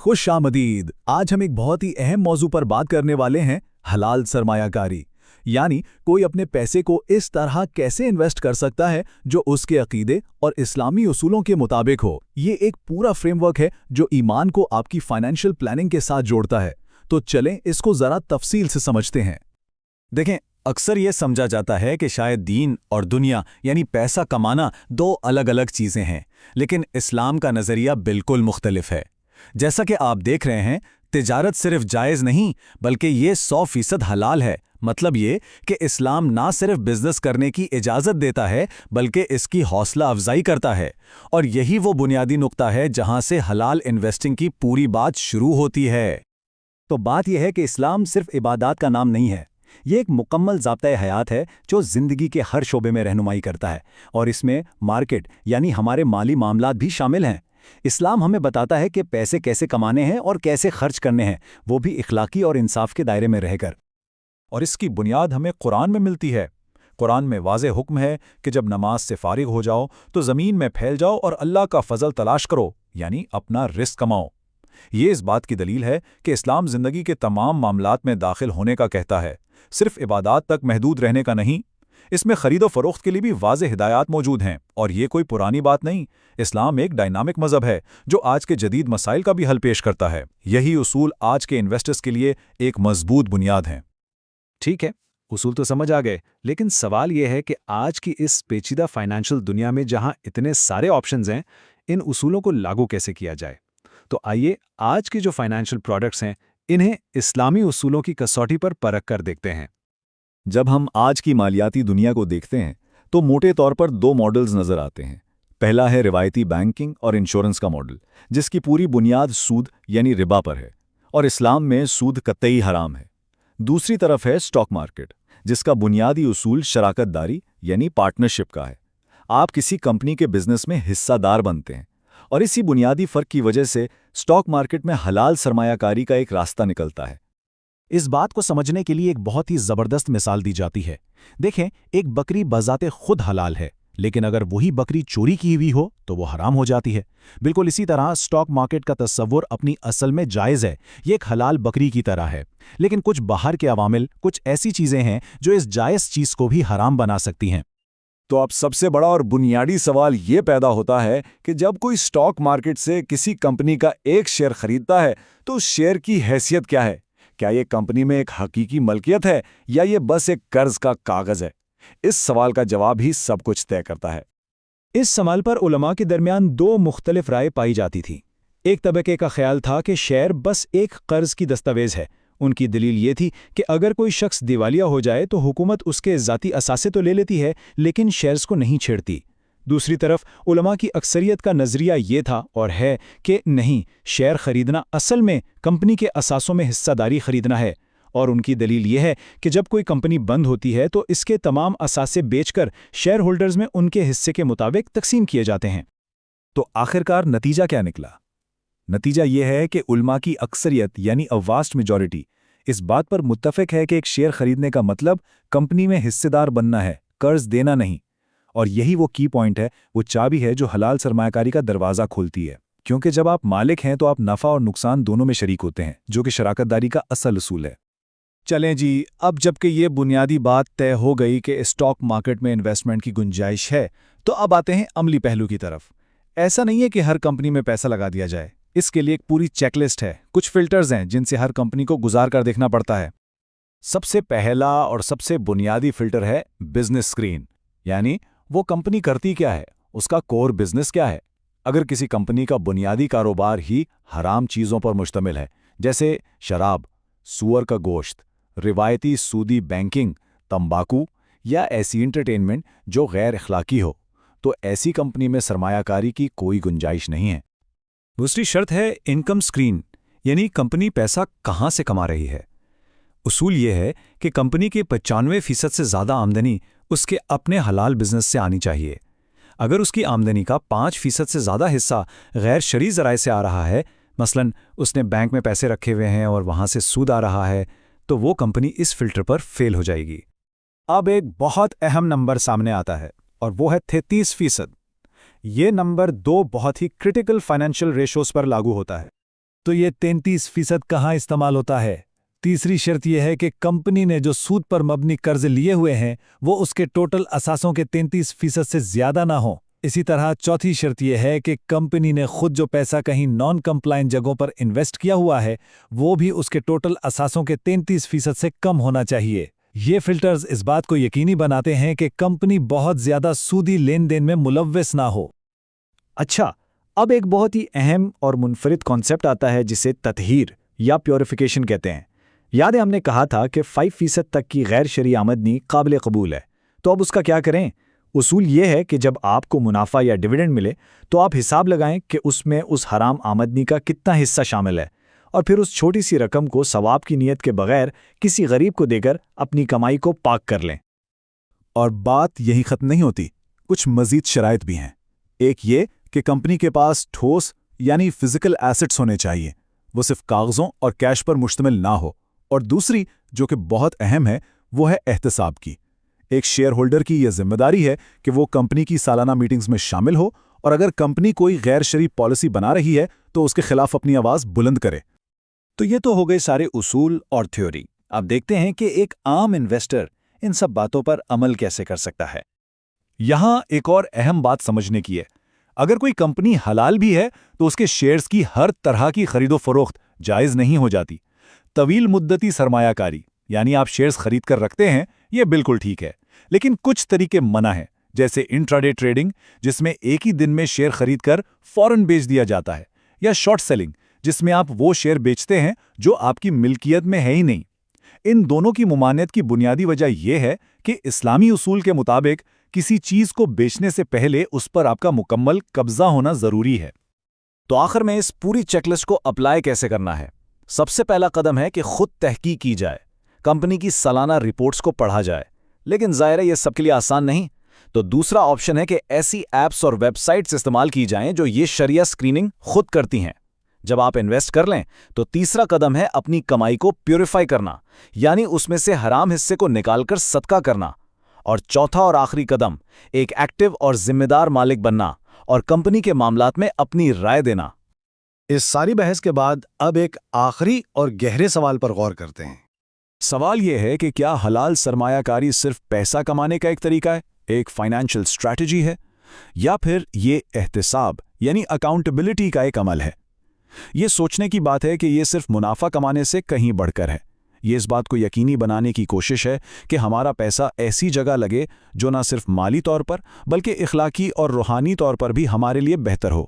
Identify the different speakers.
Speaker 1: खुश आमदीद। आज हम एक बहुत ही अहम मौजू पर बात करने वाले हैं, हलाल सरमायाकारी। यानी कोई अपने पैसे को इस तरह कैसे इन्वेस्ट कर सकता है जो उसके अकीदे और इस्लामी उसूलों के मुताबिक हो। ये एक पूरा फ्रेमवर्क है जो ईमान को आपकी फाइनेंशियल प्लानिंग के साथ जोड़ता है। तो चलें इसको ज़रा तफसील से समझते हैं।
Speaker 2: देखें, अक्सर ये समझा जाता है कि शायद दीन और दुनिया यानी पैसा कमाना दो अलग अलग चीज़ें हैं, लेकिन इस्लाम का नज़रिया बिल्कुल मुख्तलिफ है। जैसा कि आप देख रहे हैं, तिजारत सिर्फ जायज़ नहीं बल्कि ये 100% हलाल है। मतलब ये कि इस्लाम ना सिर्फ बिजनेस करने की इजाज़त देता है बल्कि इसकी हौसला अफजाई करता है। और यही वो बुनियादी नुक्ता है जहां से हलाल इन्वेस्टिंग की पूरी बात शुरू होती है।
Speaker 3: तो बात यह है कि इस्लाम सिर्फ इबादत का नाम नहीं है, ये एक मुकम्मल ज़ाब्ता हयात है जो ज़िंदगी के हर शोबे में रहनुमाई करता है, और इसमें मार्केट यानी हमारे माली मामलात भी शामिल हैं। इस्लाम हमें बताता है कि पैसे कैसे कमाने हैं और कैसे खर्च करने हैं, वो भी इखलाकी और इंसाफ के दायरे में रहकर।
Speaker 2: और इसकी बुनियाद हमें कुरान में मिलती है। कुरान में वाज़े हुक्म है कि जब नमाज से फारिग हो जाओ तो ज़मीन में फैल जाओ और अल्लाह का फजल तलाश करो, यानी अपना रिस्क कमाओ। ये इस बात की दलील है कि इस्लाम ज़िंदगी के तमाम मामलात में दाखिल होने का कहता है, सिर्फ इबादत तक महदूद रहने का नहीं। इसमें खरीदो फरोख्त के लिए भी वाज़े हिदायत मौजूद हैं, और ये कोई पुरानी बात नहीं। इस्लाम एक डायनामिक मज़हब है जो आज के जदीद मसाइल का भी हल पेश करता है। यही उसूल आज के इन्वेस्टर्स के लिए एक मजबूत बुनियाद हैं।
Speaker 3: ठीक है, उसूल तो समझ आ गए, लेकिन सवाल यह है कि आज की इस पेचीदा फाइनेंशियल दुनिया में जहां इतने सारे ऑप्शंस हैं, इन उसूलों को लागू कैसे किया जाए। तो आइए आज के जो फाइनेंशियल प्रोडक्ट्स हैं, इन्हें इस्लामी उसूलों की कसौटी पर परख कर देखते हैं।
Speaker 1: जब हम आज की मालियाती दुनिया को देखते हैं तो मोटे तौर पर दो मॉडल्स नज़र आते हैं। पहला है रिवायती बैंकिंग और इंश्योरेंस का मॉडल, जिसकी पूरी बुनियाद सूद यानी रिबा पर है, और इस्लाम में सूद कतई हराम है। दूसरी तरफ है स्टॉक मार्केट, जिसका बुनियादी उसूल शराकत दारी यानी पार्टनरशिप का है। आप किसी कंपनी के बिजनेस में हिस्सादार बनते हैं, और इसी बुनियादी फ़र्क की वजह से स्टॉक मार्केट में हलाल सरमायाकारी का एक रास्ता निकलता है।
Speaker 3: इस बात को समझने के लिए एक बहुत ही ज़बरदस्त मिसाल दी जाती है। देखें, एक बकरी बज़ाते खुद हलाल है, लेकिन अगर वही बकरी चोरी की हुई हो तो वो हराम हो जाती है। बिल्कुल इसी तरह स्टॉक मार्केट का तस्वुर अपनी असल में जायज़ है, ये एक हलाल बकरी की तरह है। लेकिन कुछ बाहर के अवामिल, कुछ ऐसी चीज़ें हैं जो इस जायज़ चीज़ को भी हराम बना सकती हैं।
Speaker 2: तो अब सबसे बड़ा और बुनियादी सवाल ये पैदा होता है कि जब कोई स्टॉक मार्केट से किसी कंपनी का एक शेयर खरीदता है तो उस शेयर की हैसियत क्या है? क्या ये कंपनी में एक हकीकी मलकियत है या ये बस एक कर्ज का कागज है? इस सवाल का जवाब ही सब कुछ तय करता है।
Speaker 3: इस सवाल पर उलमा के दरमियान दो मुख्तलिफ राय पाई जाती थी। एक तबके का ख्याल था कि शेयर बस एक कर्ज की दस्तावेज है। उनकी दलील ये थी कि अगर कोई शख्स दिवालिया हो जाए तो हुकूमत उसके ज़ाती असासे तो ले लेती है, लेकिन शेयर्स को नहीं छेड़ती। दूसरी तरफ उलमा की अक्सरियत का नज़रिया ये था और है कि नहीं, शेयर खरीदना असल में कंपनी के असासों में हिस्सादारी खरीदना है। और उनकी दलील ये है कि जब कोई कंपनी बंद होती है तो इसके तमाम असासे बेचकर शेयर होल्डर्स में उनके हिस्से के मुताबिक तकसीम किए जाते हैं।
Speaker 2: तो आखिरकार नतीजा क्या निकला? नतीजा ये है कि उलमा की अक्सरियत यानी अ वास्ट मेजॉरिटी इस बात पर मुत्तफिक है कि एक शेयर खरीदने का मतलब कंपनी में हिस्सेदार बनना है, कर्ज देना नहीं। और यही वो की पॉइंट है, वो चाबी है जो हलाल सरमायाकारी का दरवाज़ा खोलती है। क्योंकि जब आप मालिक हैं तो आप नफ़ा और नुकसान दोनों में शरीक होते हैं, जो कि शराकतदारी का असल उसूल है।
Speaker 1: चलें जी, अब जबकि ये बुनियादी बात तय हो गई कि स्टॉक मार्केट में इन्वेस्टमेंट की गुंजाइश है, तो अब आते हैं अमली पहलू की तरफ। ऐसा नहीं है कि हर कंपनी में पैसा लगा दिया जाए। इसके लिए एक पूरी चेकलिस्ट है, कुछ फिल्टर्स हैं जिनसे हर कंपनी को गुजार कर देखना पड़ता है।
Speaker 2: सबसे पहला और सबसे बुनियादी फिल्टर है बिजनेस स्क्रीन, यानी वो कंपनी करती क्या है, उसका कोर बिजनेस क्या है। अगर किसी कंपनी का बुनियादी कारोबार ही हराम चीज़ों पर मुश्तमिल है, जैसे शराब, सूअर का गोश्त, रिवायती सूदी बैंकिंग, तंबाकू या ऐसी एंटरटेनमेंट जो गैर अखलाकी हो, तो ऐसी कंपनी में सरमायाकारी की कोई गुंजाइश नहीं है।
Speaker 3: दूसरी शर्त है इनकम स्क्रीन, यानी कंपनी पैसा कहाँ से कमा रही है। उसूल ये है कि कंपनी के 95% से ज़्यादा आमदनी उसके अपने हलाल बिजनेस से आनी चाहिए। अगर उसकी आमदनी का 5% से ज़्यादा हिस्सा गैर शरई ज़राए से आ रहा है, मसलन उसने बैंक में पैसे रखे हुए हैं और वहाँ से सूद आ रहा है, तो वो कंपनी इस फिल्टर पर फेल हो जाएगी।
Speaker 1: अब एक बहुत अहम नंबर सामने आता है, और वो है 33%। ये नंबर दो बहुत ही क्रिटिकल फाइनेंशियल रेशोस पर लागू होता है।
Speaker 3: تو یہ 33% کہاں استعمال ہوتا ہے؟ تیسری شرط یہ ہے کہ کمپنی نے جو سود پر مبنی قرض لیے ہوئے ہیں وہ اس کے ٹوٹل اثاثوں کے 33% سے زیادہ نہ ہوں۔ اسی طرح چوتھی شرط یہ ہے کہ کمپنی نے خود جو پیسہ کہیں نان کمپلائنٹ جگہوں پر انویسٹ کیا ہوا ہے وہ بھی اس کے ٹوٹل اثاثوں کے 33% سے کم ہونا چاہیے۔ یہ فلٹرز اس بات کو یقینی بناتے ہیں کہ کمپنی بہت زیادہ سودی لین دین میں ملوث نہ ہو۔ اچھا، اب ایک بہت ہی اہم اور منفرد کانسیپٹ آتا ہے جسے تطہیر یا پیوریفیکیشن کہتے ہیں۔ یاد ہے ہم نے کہا تھا کہ 5% تک کی غیر شرعی آمدنی قابل قبول ہے، تو اب اس کا کیا کریں؟ اصول یہ ہے کہ جب آپ کو منافع یا ڈیویڈنڈ ملے تو آپ حساب لگائیں کہ اس میں اس حرام آمدنی کا کتنا حصہ شامل ہے، اور پھر اس چھوٹی سی رقم کو ثواب کی نیت کے بغیر کسی غریب کو دے کر اپنی کمائی کو پاک کر لیں۔
Speaker 2: اور بات یہی ختم نہیں ہوتی، کچھ مزید شرائط بھی ہیں۔ ایک یہ کہ کمپنی کے پاس ٹھوس یعنی فزیکل ایسٹس ہونے چاہیے، وہ صرف کاغذوں اور کیش پر مشتمل نہ ہو۔ اور دوسری جو کہ بہت اہم ہے وہ ہے احتساب کی۔ ایک شیئر ہولڈر کی یہ ذمہ داری ہے کہ وہ کمپنی کی سالانہ میٹنگز میں شامل ہو، اور اگر کمپنی کوئی غیر شرعی پالیسی بنا رہی ہے تو اس کے خلاف اپنی آواز بلند کرے۔
Speaker 3: تو یہ تو ہو گئے سارے اصول اور تھیوری۔ اب دیکھتے ہیں کہ ایک عام انویسٹر ان سب باتوں پر عمل کیسے کر سکتا ہے۔
Speaker 2: یہاں ایک اور اہم بات سمجھنے کی ہے، اگر کوئی کمپنی حلال بھی ہے تو اس کے شیئرز کی ہر طرح کی خرید و فروخت جائز نہیں ہو جاتی۔ طویل مدتی سرمایہ کاری یعنی آپ شیئرز خرید کر رکھتے ہیں، یہ بالکل ٹھیک ہے، لیکن کچھ طریقے منع ہیں، جیسے انٹراڈے ٹریڈنگ جس میں ایک ہی دن میں شیئر خرید کر فوراً بیچ دیا جاتا ہے، یا شارٹ سیلنگ جس میں آپ وہ شیئر بیچتے ہیں جو آپ کی ملکیت میں ہے ہی نہیں۔ ان دونوں کی ممانعت کی بنیادی وجہ یہ ہے کہ اسلامی اصول کے مطابق کسی چیز کو بیچنے سے پہلے اس پر آپ کا مکمل قبضہ ہونا ضروری ہے۔
Speaker 3: تو آخر میں اس پوری چیک لسٹ کو اپلائی کیسے کرنا ہے؟ سب سے پہلا قدم ہے کہ خود تحقیق کی جائے، کمپنی کی سالانہ رپورٹس کو پڑھا جائے، لیکن ظاہر ہے یہ سب کے لیے آسان نہیں۔ تو دوسرا آپشن ہے کہ ایسی ایپس اور ویب سائٹس استعمال کی جائیں جو یہ شرعیہ اسکریننگ خود کرتی ہیں۔ جب آپ انویسٹ کر لیں تو تیسرا قدم ہے اپنی کمائی کو پیوریفائی کرنا، یعنی اس میں سے حرام حصے کو نکال کر صدقہ کرنا۔ اور چوتھا اور آخری قدم ایک ایکٹیو اور ذمہ دار مالک بننا اور کمپنی کے معاملات میں اپنی رائے دینا۔
Speaker 4: اس ساری بحث کے بعد اب ایک آخری اور گہرے سوال پر غور کرتے ہیں۔
Speaker 2: سوال یہ ہے کہ کیا حلال سرمایہ کاری صرف پیسہ کمانے کا ایک طریقہ ہے، ایک فائنینشل اسٹریٹجی ہے، یا پھر یہ احتساب یعنی اکاؤنٹیبلٹی کا ایک عمل ہے؟ یہ سوچنے کی بات ہے کہ یہ صرف منافع کمانے سے کہیں بڑھ کر ہے۔ یہ اس بات کو یقینی بنانے کی کوشش ہے کہ ہمارا پیسہ ایسی جگہ لگے جو نہ صرف مالی طور پر بلکہ اخلاقی اور روحانی طور پر بھی ہمارے لیے بہتر ہو۔